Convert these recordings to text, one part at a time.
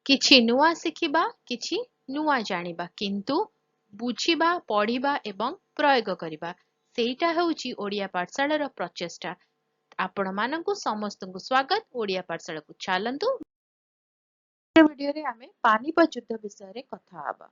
କିଛି ନୂଆ ଶିଖିବା, କିଛି ନୂଆ ଜାଣିବା, କିନ୍ତୁ ବୁଝିବା, ପଢିବା ଏବଂ ପ୍ରୟୋଗ କରିବା, ସେଇଟା ହେଉଛି ଓଡ଼ିଆ ପାଠଶାଳାର ପ୍ରଚେଷ୍ଟା। ଆପଣମାନଙ୍କୁ ସମସ୍ତଙ୍କୁ ସ୍ୱାଗତ ଓଡ଼ିଆ ପାଠଶାଳାକୁ। ଚାଲନ୍ତୁ ଭିଡିଓରେ ଆମେ ପାନିପତ ଯୁଦ୍ଧ ବିଷୟରେ କଥା ହେବା।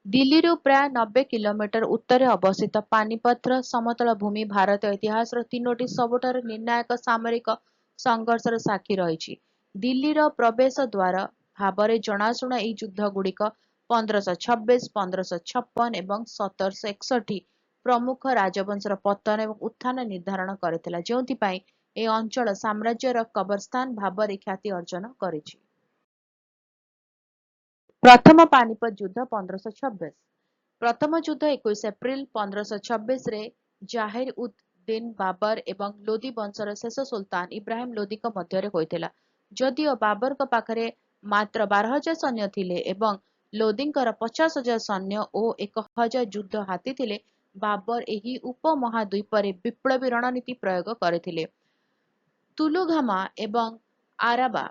ଦିଲ୍ଲୀରୁ ପ୍ରାୟ 90 କିଲୋମିଟର ଉତ୍ତରରେ ଅବସ୍ଥିତ ପାନିପତର ସମତଳ ଭୂମି ଭାରତ ଇତିହାସର ତିନୋଟି ସବୁଠାରୁ ନିର୍ଣ୍ଣାୟକ ସାମରିକ ସଂଘର୍ଷର ସାକ୍ଷୀ ରହିଛି। ଦିଲ୍ଲୀର ପ୍ରବେଶ ଦ୍ୱାର ଭାବରେ ଜଣାଶୁଣା ଏହି ଯୁଦ୍ଧଗୁଡ଼ିକ 1526, 1556 ଏବଂ 1761 ପ୍ରମୁଖ ରାଜବଂଶର ପତନ ଏବଂ ଉତ୍ଥାନ ନିର୍ଦ୍ଧାରଣ କରିଥିଲା, ଯେଉଁଥିପାଇଁ ଏହି ଅଞ୍ଚଳ ସାମ୍ରାଜ୍ୟର କବରସ୍ଥାନ ଭାବରେ ଖ୍ୟାତି ଅର୍ଜନ କରିଛି। ପ୍ରଥମ ପାନିପତ ଯୁଦ୍ଧ 1526। ପ୍ରଥମ ଯୁଦ୍ଧ 21 ଏପ୍ରିଲ 1526ରେ ଜାହିର ଉଦ୍ ଦିନ ବାବର ଏବଂ ଲୋଦୀ ବଂଶର ଶେଷ ସୁଲତାନ ଇବ୍ରାହିମ ଲୋଦୀଙ୍କ ମଧ୍ୟରେ ହୋଇଥିଲା। ଯଦିଓ ବାବରଙ୍କ ପାଖରେ ମାତ୍ର 12,000 ସୈନ୍ୟ ଥିଲେ ଏବଂ ଲୋଦୀଙ୍କର 50,000 ସୈନ୍ୟ ଓ 1,000 ଯୁଦ୍ଧ ହାତୀ ଥିଲେ, ବାବର ଏହି ଉପମହାଦ୍ୱୀପରେ ବିପ୍ଳବୀ ରଣନୀତି ପ୍ରୟୋଗ କରିଥିଲେ। ତୁଲୁଘାମା ଏବଂ ଆରାବା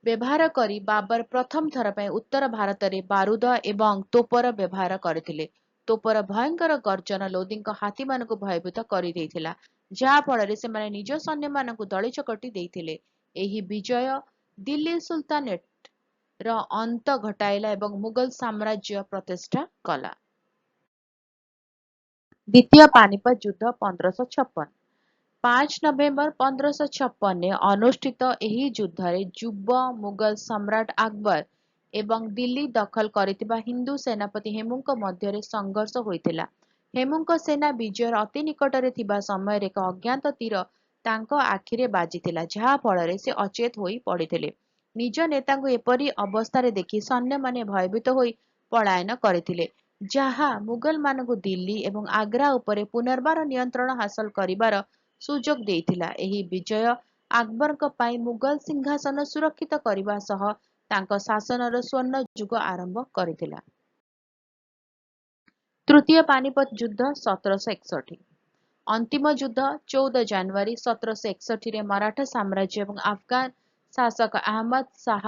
ବ୍ୟବହାର କରି ବାବର ପ୍ରଥମ ଥର ପାଇଁ ଉତ୍ତର ଭାରତରେ ବାରୁଦ ଏବଂ ତୋପର ବ୍ୟବହାର କରିଥିଲେ। ତୋପର ଭୟଙ୍କର ଗର୍ଜନ ଲୋଦୀଙ୍କ ହାତୀମାନଙ୍କୁ ଭୟଭୀତ କରିଦେଇଥିଲା, ଯାହା ଫଳରେ ସେମାନେ ନିଜ ସୈନ୍ୟମାନଙ୍କୁ ଦଳିଚକଟି ଦେଇଥିଲେ। ଏହି ବିଜୟ ଦିଲ୍ଲୀ ସୁଲତାନେଟର ଅନ୍ତ ଘଟାଇଲା ଏବଂ ମୁଗଲ ସାମ୍ରାଜ୍ୟ ପ୍ରତିଷ୍ଠା କଲା। ଦ୍ୱିତୀୟ ପାନିପତ ଯୁଦ୍ଧ 1556। 5 ନଭେମ୍ବର 1556ରେ ଅନୁଷ୍ଠିତ ଏହି ଯୁଦ୍ଧରେ ଯୁବ ମୁଗଲ ସମ୍ରାଟ ଆକବର ଏବଂ ଦିଲ୍ଲୀ ଦଖଲ କରିଥିବା ହିନ୍ଦୁ ସେନାପତି ହେମୁଙ୍କ ମଧ୍ୟରେ ସଂଘର୍ଷ ହୋଇଥିଲା। ହେମୁଙ୍କ ସେନା ବିଜୟର ଅତି ନିକଟରେ ଥିବା ସମୟରେ ଏକ ଅଜ୍ଞାତ ତୀର ତାଙ୍କ ଆଖିରେ ବାଜିଥିଲା, ଯାହା ଫଳରେ ସେ ଅଚେତ ହୋଇ ପଡ଼ିଥିଲେ। ନିଜ ନେତାଙ୍କୁ ଏପରି ଅବସ୍ଥାରେ ଦେଖି ସୈନ୍ୟମାନେ ଭୟଭୀତ ହୋଇ ପଳାୟନ କରିଥିଲେ, ଯାହା ମୁଗଲମାନଙ୍କୁ ଦିଲ୍ଲୀ ଏବଂ ଆଗ୍ରା ଉପରେ ପୁନର୍ବାର ନିୟନ୍ତ୍ରଣ ହାସଲ କରିବାର ସୁଯୋଗ ଦେଇଥିଲା। ଏହି ବିଜୟ ଆକବରଙ୍କ ପାଇଁ ମୁଗଲ ସିଂହାସନ ସୁରକ୍ଷିତ କରିବା ସହ ତାଙ୍କ ଶାସନର ସ୍ୱର୍ଣ୍ଣ ଯୁଗ ଆରମ୍ଭ କରିଥିଲା। ତୃତୀୟ ପାନିପତ ଯୁଦ୍ଧ 1761। ଅନ୍ତିମ ଯୁଦ୍ଧ 14 ଜାନୁଆରୀ 1761ରେ ମରାଠା ସାମ୍ରାଜ୍ୟ ଏବଂ ଆଫଗାନ ଶାସକ ଆହମଦ ଶାହ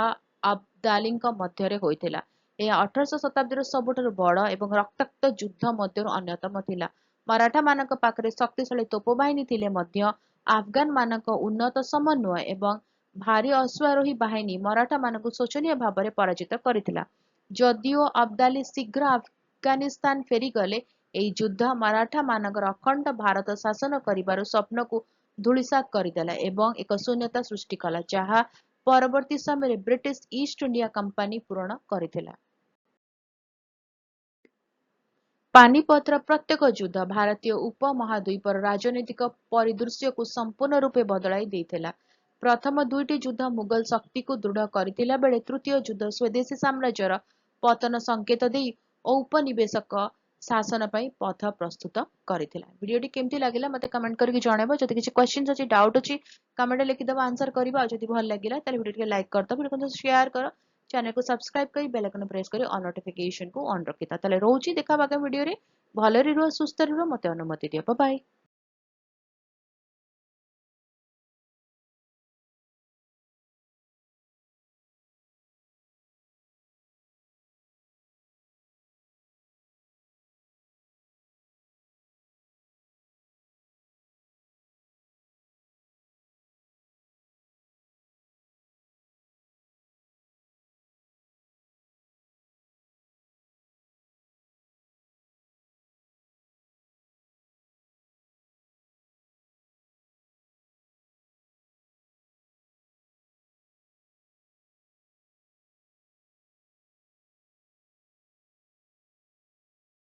ଅବଦାଲୀଙ୍କ ମଧ୍ୟରେ ହୋଇଥିଲା। ଏହା 18ଶ ଶତାବ୍ଦୀର ସବୁଠାରୁ ବଡ଼ ଏବଂ ରକ୍ତାକ୍ତ ଯୁଦ୍ଧ ମଧ୍ୟରୁ ଅନ୍ୟତମ ଥିଲା। ମରାଠାମାନଙ୍କ ପାଖରେ ଶକ୍ତିଶାଳୀ ତୋପବାହିନୀ ଥିଲେ ମଧ୍ୟ ଆଫଗାନମାନଙ୍କ ଉନ୍ନତ ସମନ୍ୱୟ ଏବଂ ଭାରୀ ଅଶ୍ୱାରୋହୀ ବାହିନୀ ମରାଠାମାନଙ୍କୁ ଶୋଚନୀୟ ଭାବରେ ପରାଜିତ କରିଥିଲା। ଯଦିଓ ଅବଦାଲୀ ଶୀଘ୍ର ଆଫଗାନିସ୍ତାନ ଫେରିଗଲେ, ଏହି ଯୁଦ୍ଧ ମରାଠାମାନଙ୍କର ଅଖଣ୍ଡ ଭାରତ ଶାସନ କରିବାର ସ୍ୱପ୍ନକୁ ଧୂଳିସାତ୍ କରିଦେଲା ଏବଂ ଏକ ଶୂନ୍ୟତା ସୃଷ୍ଟି କଲା, ଯାହା ପରବର୍ତ୍ତୀ ସମୟରେ ବ୍ରିଟିଶ ଇଷ୍ଟ ଇଣ୍ଡିଆ କମ୍ପାନୀ ପୂରଣ କରିଥିଲା। ପାନିପତର ପ୍ରତ୍ୟେକ ଯୁଦ୍ଧ ଭାରତୀୟ ଉପମହାଦ୍ୱୀପର ରାଜନୈତିକ ପରିଦୃଶ୍ୟକୁ ସମ୍ପୂର୍ଣ୍ଣ ରୂପେ ବଦଳାଇ ଦେଇଥିଲା। ପ୍ରଥମ ଦୁଇଟି ଯୁଦ୍ଧ ମୁଗଲ ଶକ୍ତିକୁ ଦୃଢ଼ କରିଥିଲା ବେଳେ ତୃତୀୟ ଯୁଦ୍ଧ ସ୍ୱଦେଶୀ ସାମ୍ରାଜ୍ୟର ପତନ ସଂକେତ ଦେଇ ଔପନିବେଶିକ ଶାସନ ପାଇଁ ପଥ ପ୍ରସ୍ତୁତ କରିଥିଲା। ଭିଡିଓଟି କେମିତି ଲାଗିଲା ମୋତେ କମେଣ୍ଟ କରିକି ଜଣାଇବ। ଯଦି କିଛି କ୍ୱେଶ୍ଚିନ୍ସ ଅଛି, ଡାଉଟ୍ ଅଛି, କମେଣ୍ଟରେ ଲେଖିଦେବ, ଆନ୍ସର କରିବା। ଆଉ ଯଦି ଭଲ ଲାଗିଲା ତାହେଲେ ଭିଡିଓ ଟିକେ ଲାଇକ୍ କରିଦେବ, ଭିଡିଓକୁ ସେୟାର କର, ଚ୍ୟାନେଲକୁ ସବସ୍କ୍ରାଇବ କରି ବେଲ୍ ଆଇକନ୍ ପ୍ରେସ୍ କରି ଅଲ୍ ନୋଟିଫିକେସନକୁ ଅନ୍ ରଖିଥା। ତାହେଲେ ରହୁଛି, ଦେଖା ହବା ଆଗାମୀ ଭିଡିଓରେ। ଭଲରେ ରୁହ, ସୁସ୍ଥରେ ରୁହ, ମୋତେ ଅନୁମତି ଦିଅ। Bye bye.